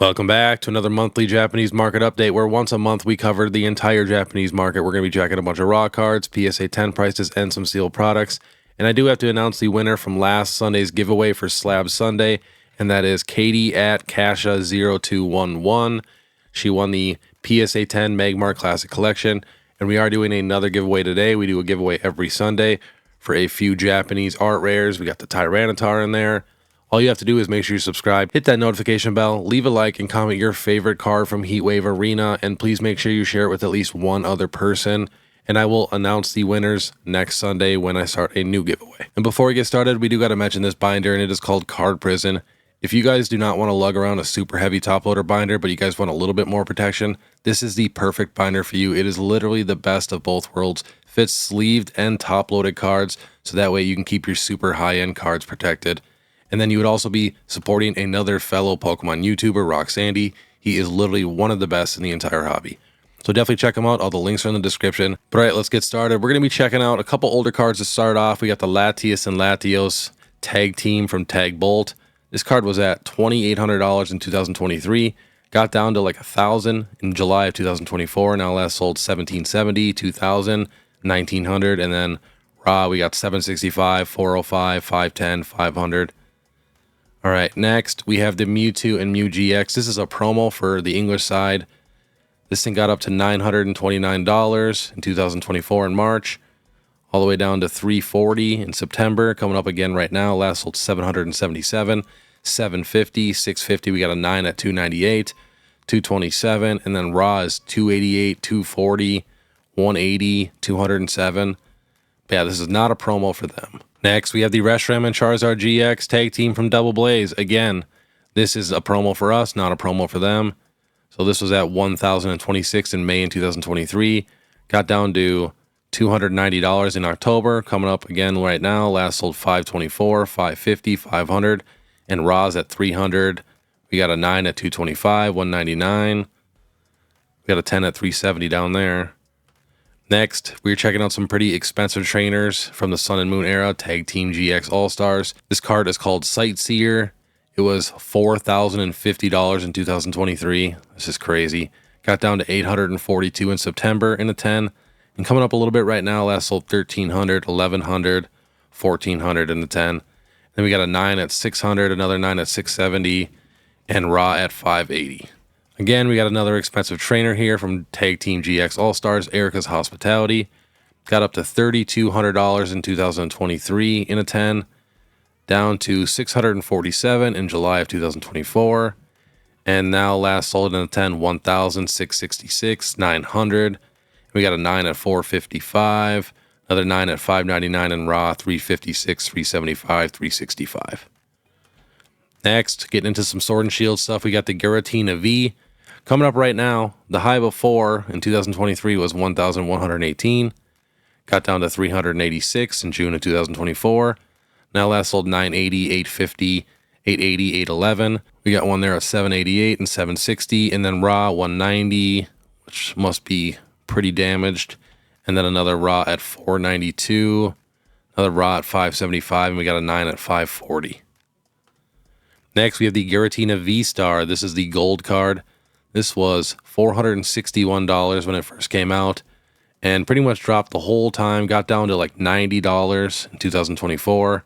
Welcome back to another monthly Japanese market update where once a month we cover the entire Japanese market. We're going to be checking a bunch of raw cards, PSA 10 prices, and some sealed products. And I do have to announce the winner from last Sunday's giveaway for Slab Sunday, and that is Katie at Kasha0211. She won the PSA 10 Magmar Classic Collection, and we are doing another giveaway today. We do a giveaway every Sunday for a few Japanese art rares. We got the Tyranitar in there. All you have to do is make sure you subscribe, hit that notification bell, leave a like, and comment your favorite card from Heatwave Arena, and please make sure you share it with at least one other person, and I will announce the winners next Sunday when I start a new giveaway. And before we get started, we do got to mention this binder, and it is called Card Prison. If you guys do not want to lug around a super heavy top loader binder, but you guys want a little bit more protection, this is the perfect binder for you. It is literally the best of both worlds. Fits sleeved and top loaded cards, so that way you can keep your super high-end cards protected. And then you would also be supporting another fellow Pokemon YouTuber, Roxandy. He is literally one of the best in the entire hobby. So definitely check him out. All the links are in the description. But all right, let's get started. We're going to be checking out a couple older cards to start off. We got the Latios and Latios Tag Team from Tag Bolt. This card was at $2,800 in 2023. Got down to like $1,000 in July of 2024. Now last sold $1,770, $2,000, $1,900. And then raw, we got $765, $405, $510, $500. All right, next we have the Mewtwo and Mew GX. This is a promo for the English side. This thing got up to $929 in 2024 in March, all the way down to $340 in September, coming up again right now. Last sold $777, $750, $650. We got a 9 at $298, $227, and then raw is $288, $240, $180, $207. But yeah, this is not a promo for them. Next, we have the Reshiram and Charizard GX Tag Team from Double Blaze. Again, this is a promo for us, not a promo for them. So this was at $1,026 in May in 2023. Got down to $290 in October. Coming up again right now. Last sold $524, $550, $500. And Raws at $300. We got a 9 at $225, $199. We got a 10 at $370 down there. Next, we're checking out some pretty expensive trainers from the Sun and Moon era, Tag Team GX All-Stars. This card is called Sightseer. It was $4,050 in 2023. This is crazy. Got down to $842 in September in a 10. And coming up a little bit right now, last sold $1,300, $1,100, $1,400 in the 10. Then we got a 9 at $600, another 9 at $670, and raw at $580. Again, we got another expensive trainer here from Tag Team GX All-Stars, Erica's Hospitality. Got up to $3,200 in 2023 in a 10, down to $647 in July of 2024, and now last sold in a 10, $1,666, $900. We got a 9 at $455, another 9 at $599, and raw $356, $375, $365. Next, getting into some Sword and Shield stuff, we got the Giratina V. Coming up right now, the high before in 2023 was 1,118. Got down to 386 in June of 2024. Now last sold 980, 850, 880, 811. We got one there at 788 and 760. And then raw 190, which must be pretty damaged. And then another raw at 492. Another raw at 575. And we got a 9 at 540. Next, we have the Giratina V-Star. This is the gold card. This was $461 when it first came out and pretty much dropped the whole time. Got down to like $90 in 2024.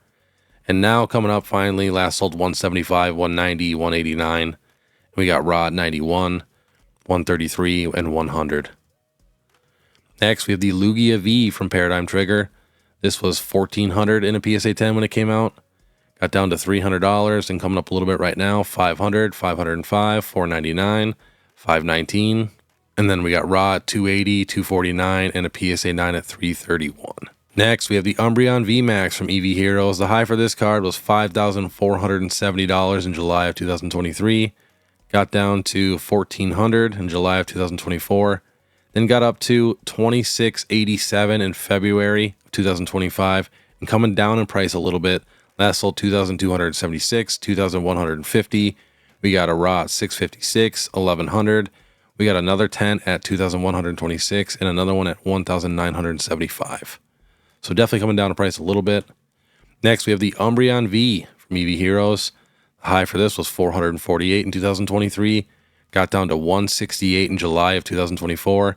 And now coming up finally, last sold $175, $190, $189. We got raw at $91, $133, and $100. Next, we have the Lugia V from Paradigm Trigger. This was $1,400 in a PSA 10 when it came out. Got down to $300 and coming up a little bit right now, $500, $505, $499, $519. And then we got raw at $280, $249, and a PSA 9 at $331. Next, we have the Umbreon VMAX from EV Heroes. The high for this card was $5,470 in July of 2023. Got down to $1,400 in July of 2024. Then got up to $2,687 in February of 2025. And coming down in price a little bit. Last sold $2,276, $2,150. We got a raw at $656, $1,100. We got another 10 at $2,126 and another one at $1,975. So definitely coming down in price a little bit. Next, we have the Umbreon V from EV Heroes. High for this was 448 in 2023. Got down to 168 in July of 2024.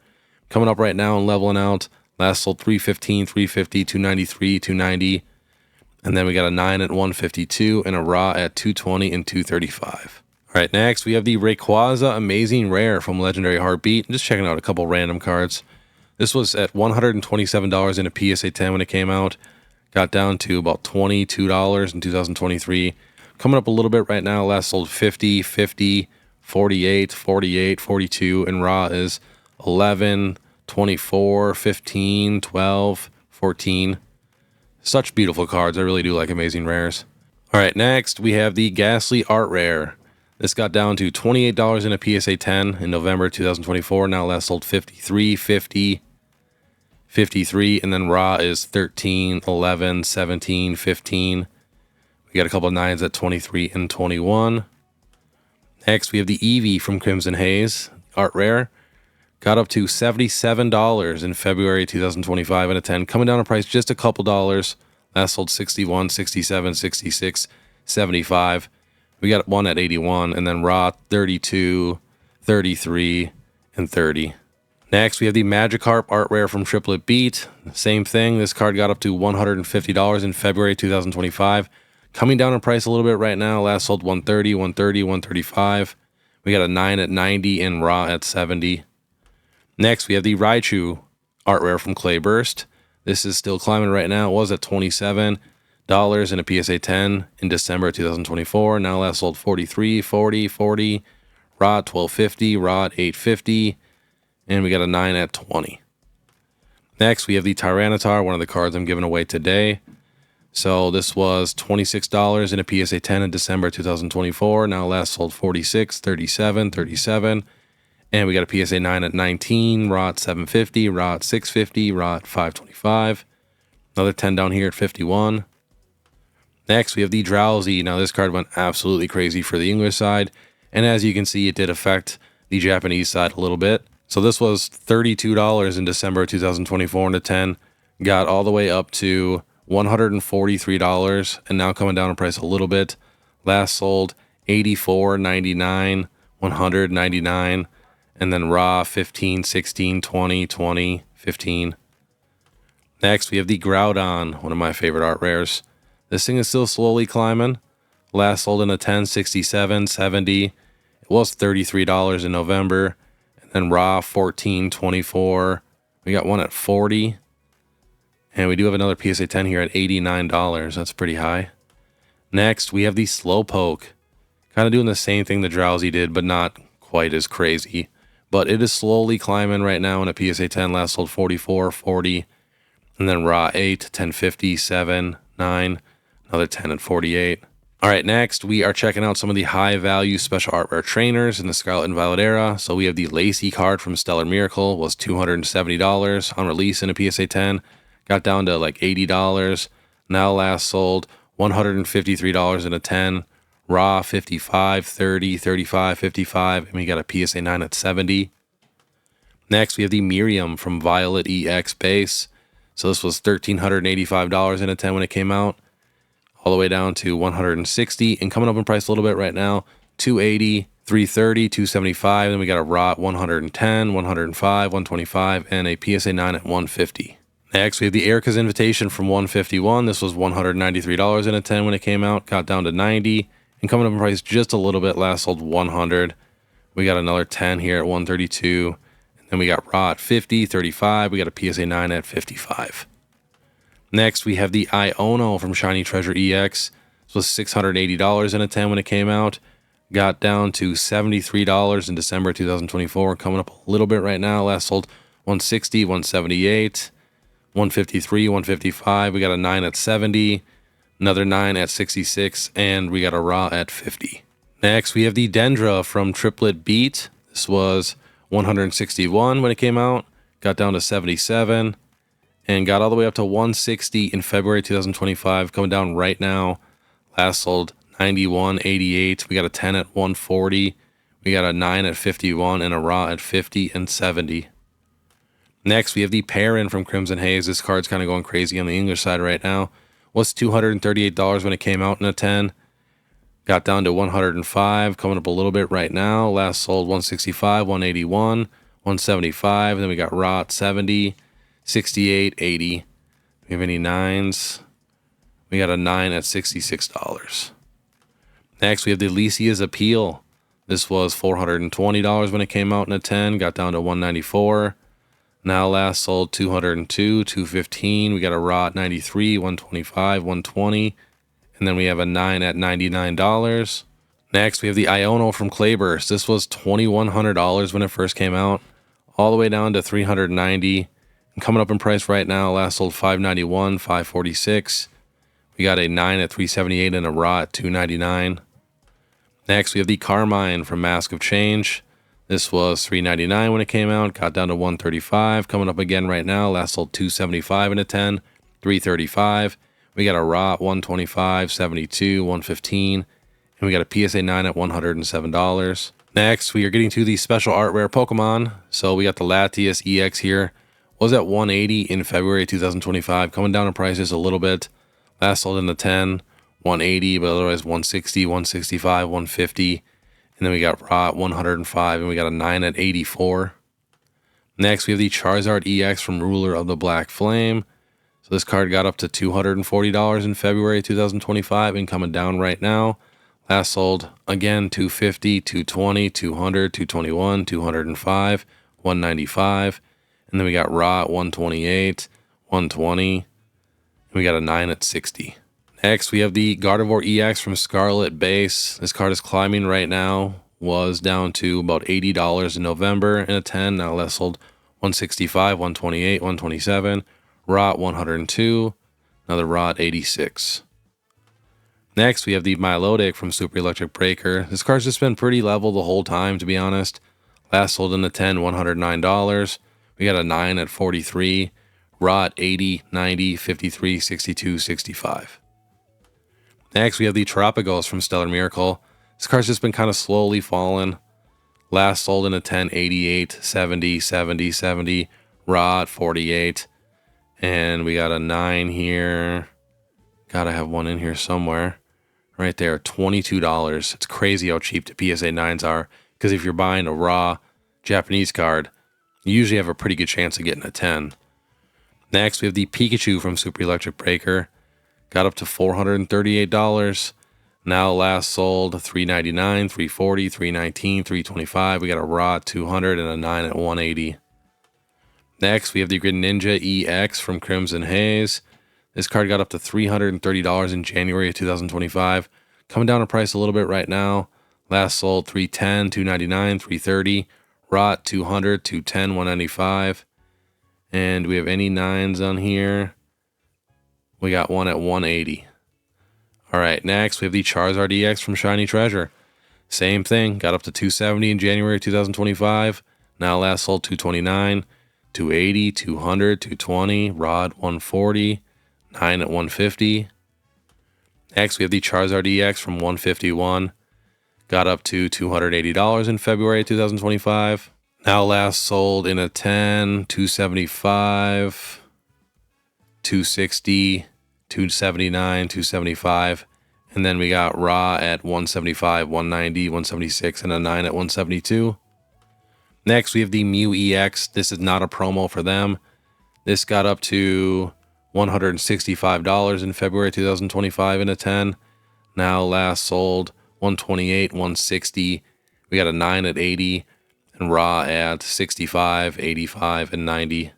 Coming up right now and leveling out. Last sold 315, 350, 293, 290. And then we got a 9 at 152 and a raw at 220 and 235. All right, next we have the Rayquaza Amazing Rare from Legendary Heartbeat. I'm just checking out a couple random cards. This was at $127 in a PSA 10 when it came out. Got down to about $22 in 2023. Coming up a little bit right now. Last sold 50, 50, 48, 48, 42, and raw is 11, 24, 15, 12, 14. Such beautiful cards. I really do like Amazing Rares. All right, next we have the Ghastly Art Rare. This got down to $28 in a PSA 10 in November 2024. Now last sold 53, 50, 53, and then raw is 13, 11, 17, 15. We got a couple of 9s at 23 and 21. Next, we have the Eevee from Crimson Haze, Art Rare. Got up to $77 in February 2025 in a 10, coming down in price just a couple dollars. Last sold 61, 67, 66, 75. We got one at 81, and then raw 32, 33, and 30. Next, we have the Magikarp Art Rare from Triplet Beat. Same thing. This card got up to $150 in February 2025. Coming down in price a little bit right now. Last sold 130, 130, 135. We got a 9 at 90 and raw at 70. Next, we have the Raichu Art Rare from Clayburst. This is still climbing right now. It was at $27 in a PSA 10 in December 2024. Now last sold 43, 40, 40. Raw at 1250, raw at 850. And we got a 9 at 20. Next, we have the Tyranitar, one of the cards I'm giving away today. So this was $26 in a PSA 10 in December 2024. Now last sold 46, 37, 37. And we got a PSA 9 at 19, raw at 750, raw at 650, raw at 525. Another 10 down here at 51. Next, we have the Drowsy. Now this card went absolutely crazy for the English side. And as you can see, it did affect the Japanese side a little bit. So this was $32 in December 2024 in a 10. Got all the way up to $143 and now coming down in price a little bit. Last sold $84.99, $199, and then raw 15, 16, 20, 20, 15. Next, we have the Groudon, one of my favorite art rares. This thing is still slowly climbing. Last sold in a 10, 67, 70. It was $33 in November. And then raw 14, 24. We got one at 40. And we do have another PSA 10 here at $89. That's pretty high. Next, we have the Slowpoke. Kind of doing the same thing the Drowsy did, but not quite as crazy. But it is slowly climbing right now in a PSA 10. Last sold 44, 40. And then raw 8, 1050, 7, 9. Another 10 at 48. All right, next, we are checking out some of the high-value special art rare trainers in the Scarlet and Violet era. So we have the Lacey card from Stellar Miracle. Was $270 on release in a PSA 10. Got down to like $80. Now last sold $153 in a 10. Raw 55, 30, 35, 55. And we got a PSA 9 at 70. Next, we have the Miriam from Violet EX base. So this was $1,385 in a 10 when it came out. All the way down to $160. And coming up in price a little bit right now, $280, $330, $275. Then we got a raw at $110, $105, $125, and a PSA 9 at $150. Next, we have the Erica's Invitation from $151. This was $193 in a 10 when it came out. Got down to $90. And coming up in price just a little bit, last sold $100. We got another 10 here at $132. And then we got raw at $50, $35. We got a PSA 9 at $55. Next, we have the Iono from Shiny Treasure EX. This was $680 in a 10 when it came out. Got down to $73 in December 2024. Coming up a little bit right now. Last sold $160, $178, $153, $155. We got a 9 at $70. Another 9 at $66. And we got a raw at $50. Next, we have the Dendra from Triplet Beat. This was $161 when it came out. Got down to $77. And got all the way up to $160 in February 2025. Coming down right now. Last sold $91.88. We got a 10 at $140. We got a 9 at $51 and a raw at $50 and $70. Next, we have the Perrin from Crimson Haze. This card's kind of going crazy on the English side right now. Was $238 when it came out in a 10. Got down to 105, coming up a little bit right now. Last sold 165, 181, 175. Then we got raw at 70, 68, 80. Do we have any nines? We got a 9 at $66. Next, we have the Alicia's Appeal. This was $420 when it came out in a 10. Got down to 194. Now last sold 202, 215. We got a raw at 93, 125, 120. And then we have a 9 at $99. Next, we have the Iono from Clayburst. This was $2,100 when it first came out, all the way down to $390. And coming up in price right now, last sold $591, $546. We got a 9 at $378 and a raw at $299. Next, we have the Carmine from Mask of Change. This was $399 when it came out, got down to $135. Coming up again right now, last sold $275 in a 10, $335. We got a raw at $125, $72, $115, and we got a PSA 9 at $107. Next, we are getting to the special art rare Pokemon. So we got the Latias EX here. Was at $180 in February 2025, coming down in prices a little bit. Last sold in the 10, $180, but otherwise $160, $165, $150. And then we got raw at $105, and we got a 9 at $84. Next, we have the Charizard EX from Ruler of the Black Flame. So this card got up to $240 in February 2025 and coming down right now. Last sold again $250, $220, $200, $221, $205, $195. And then we got raw at $128, $120. And we got a 9 at $60. Next, we have the Gardevoir EX from Scarlet Base. This card is climbing right now. Was down to about $80 in November in a 10. Now last sold $165, $128, $127. Raw at $102. Another raw at $86. Next, we have the Milotic from Super Electric Breaker. This card's just been pretty level the whole time, to be honest. Last sold in the 10, $109. We got a 9 at $43. Raw at $80, $90, $53, $62, $65. Next, we have the Tropicals from Stellar Miracle. This card's just been kind of slowly falling. Last sold in a 10, $88, $70, $70, $70. Raw at $48. And we got a 9 here. Gotta have one in here somewhere. Right there, $22. It's crazy how cheap the PSA 9s are. Because if you're buying a raw Japanese card, you usually have a pretty good chance of getting a 10. Next, we have the Pikachu from Super Electric Breaker. Got up to $438. Now last sold $399, $340, $319, $325. We got a raw at $200 and a 9 at $180. Next, we have the Greninja EX from Crimson Haze. This card got up to $330 in January of 2025. Coming down in price a little bit right now. Last sold $310, $299, $330. Raw at $200, $210, $195. And we have any 9s on here. We got one at $180. All right, next we have the Charizard EX from Shiny Treasure. Same thing, got up to $270 in January 2025. Now last sold $229, $280, $200, $220, raw at $140, 9 at $150. Next we have the Charizard EX from $151. Got up to $280 in February 2025. Now last sold in a 10, $275, $260, $279, $275. And then we got raw at $175, $190, $176, and a 9 at $172. Next, we have the Mew EX. This is not a promo for them. This got up to $165 in February 2025 in a 10. Now last sold $128, $160. We got a 9 at $80 and raw at $65, $85, and $90.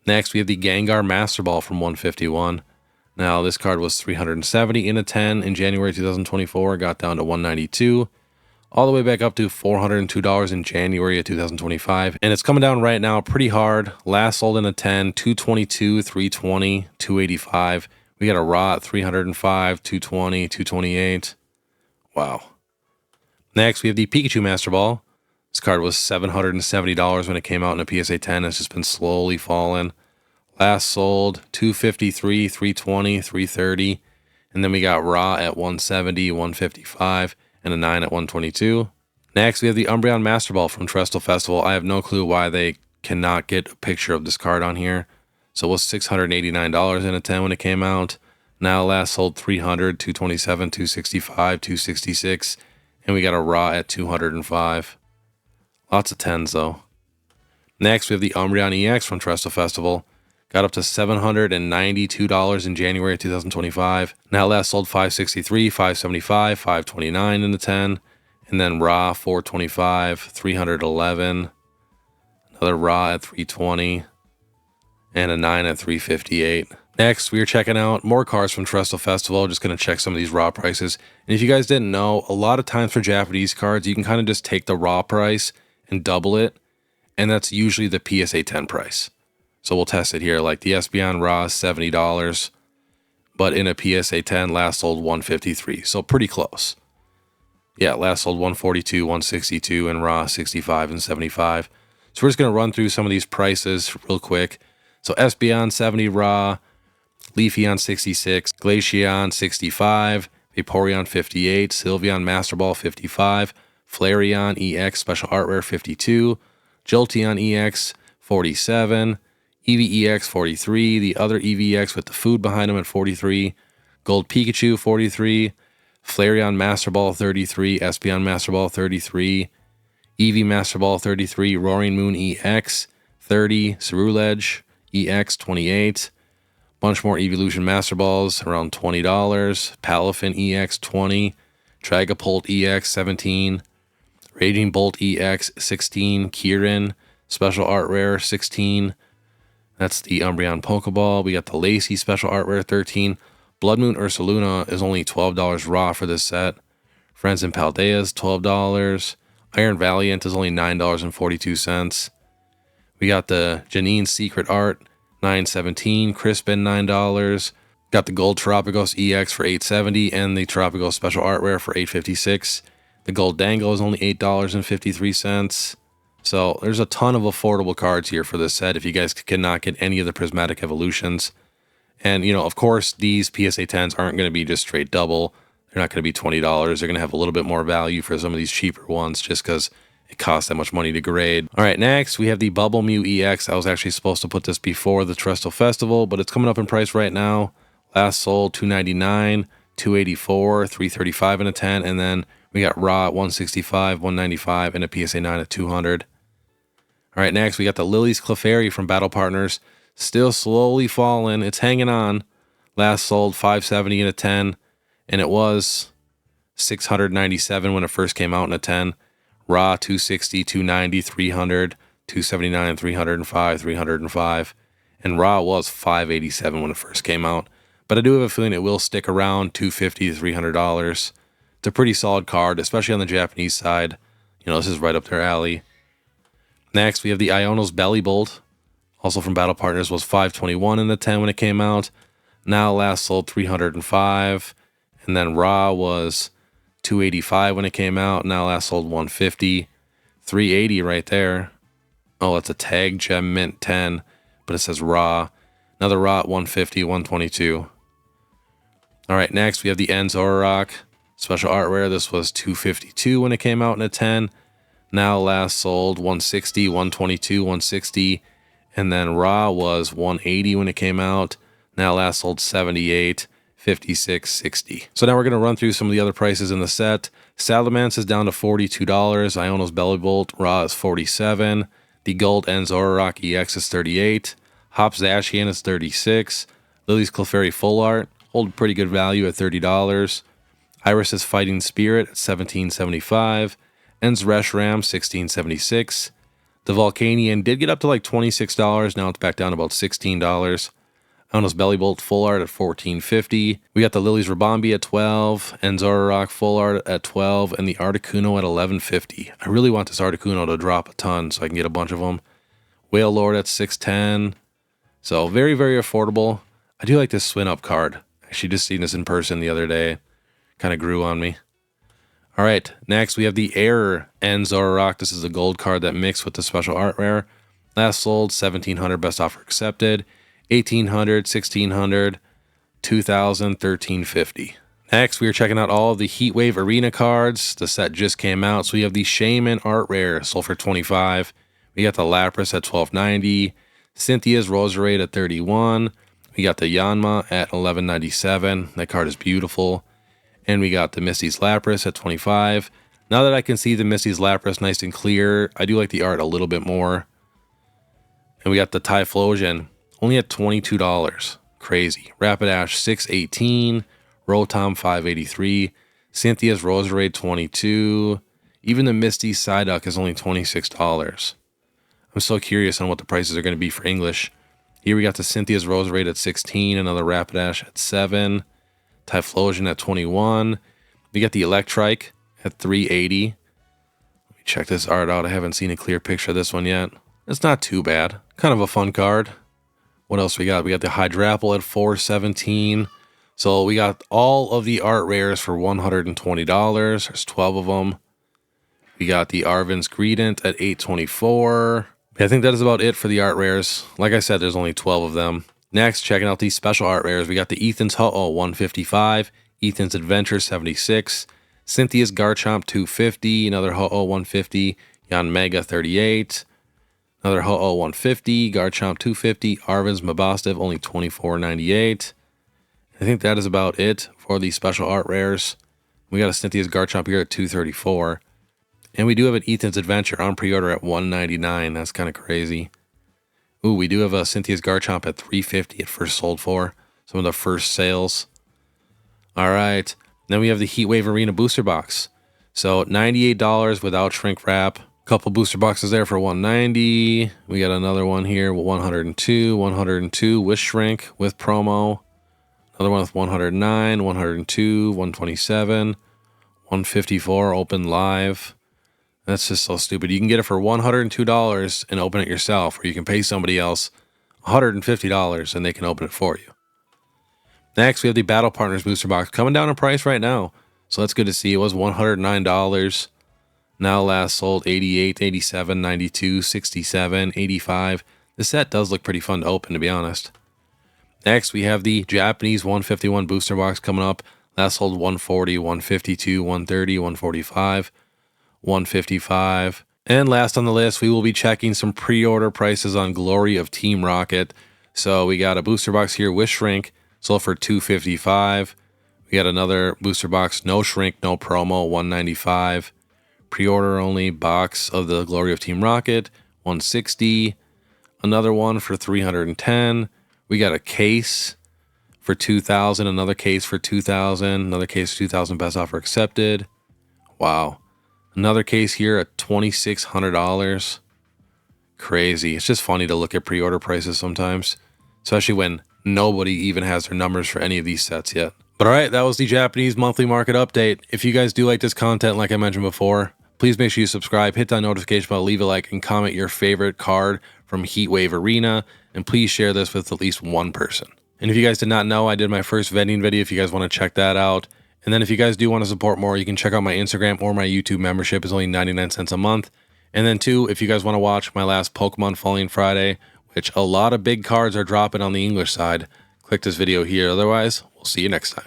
Next, we have the Gengar Master Ball from $151. Now, this card was $370 in a 10 in January 2024. Got down to $192. All the way back up to $402 in January of 2025. And it's coming down right now pretty hard. Last sold in a 10, $222, $320, $285. We got a raw at $305, $220, $228. Wow. Next, we have the Pikachu Master Ball. This card was $770 when it came out in a PSA 10. It's just been slowly falling. Last sold $253, $320, $330. And then we got raw at $170, $155, and a 9 at $122. Next, we have the Umbreon Master Ball from Terastal Festival. I have no clue why they cannot get a picture of this card on here. So it was $689 in a 10 when it came out. Now last sold 300, 227, 265, 266, and we got a raw at 205. Lots of 10s though. Next, we have the Umbreon EX from Terastal Festival. Got up to $792 in January 2025. Now last sold 563, 575, 529 in the 10. And then raw 425, 311. Another raw at 320. And a 9 at 358. Next, we are checking out more cards from Terastal Festival. Just going to check some of these raw prices. And if you guys didn't know, a lot of times for Japanese cards, you can kind of just take the raw price and double it. And that's usually the PSA 10 price. So we'll test it here. Like the Espeon raw is $70, but in a PSA 10 last sold $153. So pretty close. Yeah, last sold $142, $162, and raw $65 and $75. So we're just going to run through some of these prices real quick. So Espeon $70 raw, Leafeon $66, Glaceon $65, Vaporeon $58, Sylveon Master Ball $55, Flareon EX Special Art Rare $52, Jolteon EX $47, EVEX $43, the other EVEX with the food behind them at $43, Gold Pikachu $43, Flareon Master Ball $33, Espeon Master Ball $33, Eevee Master Ball $33, Roaring Moon EX $30, Ceruledge EX $28, bunch more Evolution Master Balls around $20, Palafin EX $20, Dragapult EX $17, Raging Bolt EX $16, Kieran Special Art Rare $16. That's the Umbreon Pokeball. We got the Lacey Special Art Rare $13. Blood Moon Ursaluna is only $12 raw for this set. Friends and Paldea is $12. Iron Valiant is only $9.42. We got the Janine Secret Art $9.17. Crispin $9. Got the Gold Terapagos EX for $8.70 and the Terapagos Special Art Rare for $8.56. The Gold Dango is only $8.53. So there's a ton of affordable cards here for this set if you guys cannot get any of the Prismatic Evolutions. And, you know, of course, these PSA 10s aren't going to be just straight double. They're not going to be $20. They're going to have a little bit more value for some of these cheaper ones just because it costs that much money to grade. All right, next we have the Bubble Mew EX. I was actually supposed to put this before the Terastal Festival, but it's coming up in price right now. Last sold $299, $284, $335 in a 10, and then we got raw at $165, $195, and a PSA 9 at $200. All right, next we got the Lily's Clefairy from Battle Partners. Still slowly falling. It's hanging on. Last sold $570 in a 10, and it was $697 when it first came out in a 10. Raw $260, $290, $300, $279, $305, $305, and raw was $587 when it first came out. But I do have a feeling it will stick around $250 to $300. It's a pretty solid card, especially on the Japanese side. You know, this is right up their alley. Next, we have the Iono's Belly Bolt, also from Battle Partners, was $521 in the 10 when it came out. Now last sold $305, and then raw was $285 when it came out. Now last sold $150, $380 right there. Oh, that's a tag gem mint 10, but it says raw. Another raw at $150, $122. All right, next we have the Zoroark Special Art Rare. This was $252 when it came out in a 10. Now last sold $160, $122, $160, and then raw was $180 when it came out. Now last sold $78, $56, $60. So now we're going to run through some of the other prices in the set. Salamence is down to $42. Iono's Belly Bolt raw is $47. The Gold Zoroark EX is $38. Hops Zacian is $36. Lily's Clefairy Full Art hold pretty good value at $30. Iris's Fighting Spirit at $17.75. En's Reshiram $16.76. The Volcanion did get up to like $26. Now it's back down to about $16. Iono's Belly Bolt Full Art at $14.50. We got the Lily's Rabombi at $12. And Zoroark Full Art at $12. And the Articuno at $11.50. I really want this Articuno to drop a ton so I can get a bunch of them. Whale Lord at $6.10. So very, very affordable. I do like this Swin Up card. Actually just seen this in person the other day. Kind of grew on me. All right, next we have the Error Zoroark. This is a gold card that mixed with the Special Art Rare. Last sold $1,700, best offer accepted. $1,800, $1,600, $2,000, $1,350. Next, we are checking out all of the Heatwave Arena cards. The set just came out. So we have the Shaman Art Rare, sold for $25. We got the Lapras at $12.90. Cynthia's Roserade at $31. We got the Yanma at $11.97. That card is beautiful. And we got the Misty's Lapras at $25. Now that I can see the Misty's Lapras nice and clear, I do like the art a little bit more. And we got the Typhlosion only at $22. Crazy. Rapidash $6.18. Rotom $5.83. Cynthia's Roserade $22. Even the Misty Psyduck is only $26. I'm so curious on what the prices are going to be for English. Here we got the Cynthia's Roserade at $16. Another Rapidash at $7. Typhlosion at $21. We got the Electrike at $3.80. Let me check this art out. I haven't seen a clear picture of this one yet. It's not too bad. Kind of a fun card. What else we got? We got the Hydrapple at $4.17. So we got all of the art rares for $120. There's 12 of them. We got the Arvin's Greedent at $8.24. I think that is about it for the art rares. Like I said, there's only 12 of them. Next, checking out these special art rares, we got the Ethan's Ho-Oh $155, Ethan's Adventure $76, Cynthia's Garchomp $250, another Ho-Oh $150, Yanmega $38, another Ho-Oh $150, Garchomp $250, Arvin's Mabostiv only $24.98. I think that is about it for the special art rares. We got a Cynthia's Garchomp here at $234. And we do have an Ethan's Adventure on pre-order at $199. That's kind of crazy. Ooh, we do have a Cynthia's Garchomp at $350 it first sold for. Some of the first sales. All right. Then we have the Heatwave Arena booster box. So $98 without shrink wrap. Couple booster boxes there for $190. We got another one here with $102 with shrink with promo. Another one with $109, $102, $127, $154 open live. That's just so stupid. You can get it for $102 and open it yourself, or you can pay somebody else $150 and they can open it for you. Next, we have the Battle Partners booster box coming down in price right now. So that's good to see. It was $109. Now last sold $88, $87, $92, $67, $85. The set does look pretty fun to open, to be honest. Next, we have the Japanese 151 booster box coming up. Last sold $140, $152, $130, $145. $155. And last on the list, we will be checking some pre-order prices on Glory of Team Rocket. So we got a booster box here with shrink, sold for $255. We got another booster box, no shrink, no promo, $195. Pre-order only box of the Glory of Team Rocket, $160. Another one for $310. We got a case for $2,000, another case for $2,000, another case for $2,000, best offer accepted. Wow. Another case here at $2,600. Crazy. It's just funny to look at pre-order prices sometimes, especially when nobody even has their numbers for any of these sets yet. But all right, that was the Japanese monthly market update. If you guys do like this content, like I mentioned before, please make sure you subscribe, hit that notification bell, leave a like, and comment your favorite card from Heatwave Arena. And please share this with at least one person. And if you guys did not know, I did my first vending video if you guys want to check that out. And then if you guys do want to support more, you can check out my Instagram or my YouTube membership. It's only 99 cents a month. And then two, if you guys want to watch my last Pokemon Falling Friday, which a lot of big cards are dropping on the English side, click this video here. Otherwise, we'll see you next time.